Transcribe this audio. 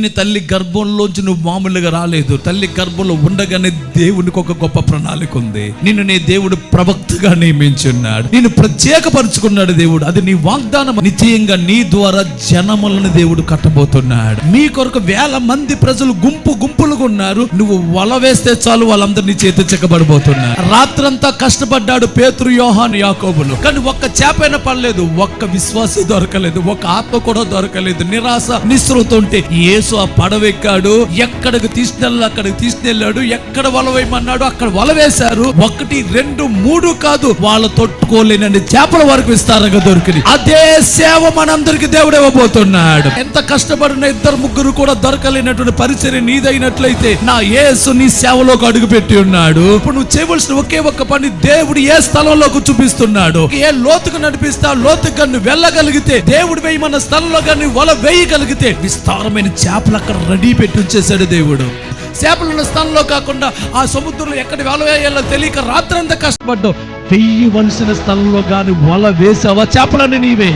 నిన్ను తల్లి గర్భంలోంచి నువ్వు మామూలుగా రాలేదు. తల్లి గర్భంలో ఉండగానే దేవునికి ఒక గొప్ప ప్రణాళిక ఉంది. నిన్ను నీ దేవుడు ప్రవక్తగా నియమించున్నాడు, నిన్ను ప్రత్యేకపరుచుకున్నాడు దేవుడు. అది నీ వాగ్దానం. నిశ్చయంగా నీ ద్వారా జనములను దేవుడు కట్టబోతున్నాడు. మీ కొరకు వేల మంది ప్రజలు గుంపులుగా ఉన్నారు. నువ్వు వల వేస్తే చాలు వాళ్ళందరినీ చేతి చెక్కబడిపోతున్నారు. రాత్రంతా కష్టపడ్డాడు పేతురు, యోహాను, యాకోబులు, కానీ ఒక్క చేపైనా పడలేదు, ఒక్క విశ్వాసి దొరకలేదు, ఒక్క ఆత్మ కూడా దొరకలేదు. నిరాశ నిస్సృత ఉంటే యేసు ఆ పడవెక్కాడు. ఎక్కడికి అక్కడికి తీసుకెళ్ళాడు. ఎక్కడ వల వేయమన్నాడు అక్కడ వల వేశారు. 1, 2, 3 కాదు, వాళ్ళు తొట్టుకోలేనని చేపల వరకు విస్తారంగా దొరికింది. అదే సేవ మనందరికి దేవుడు ఇవ్వబోతున్నాడు. ఎంత కష్టపడిన 2-3 కూడా దొరకలేనటువంటి పరిచర్య నీదైనట్లయితే నా యేసు నీ సేవలోకి అడుగు పెట్టి ఉన్నాడు. ఇప్పుడు నువ్వు చేయవలసిన ఒకే ఒక్క పని, దేవుడు ఏ స్థలంలోకి చూపిస్తున్నాడు, ఏ లోతుకు నడిపిస్తా లోతుగా నువ్వు వెళ్ళగలిగితే, దేవుడు వేయమన్న స్థలంలో కానీ వల వేయగలిగితే విస్తారమైన చేపలు అక్కడ రెడీ పెట్టి ఉంచేశాడు దేవుడు. చేపలు ఉన్న స్థలంలో కాకుండా ఆ సముద్రంలో ఎక్కడ వల వేయాలో తెలియక రాత్రంతా కష్టపడ్డావు. వేయవలసిన స్థలంలో కానీ వల వేసావా, చేపలని నీవే.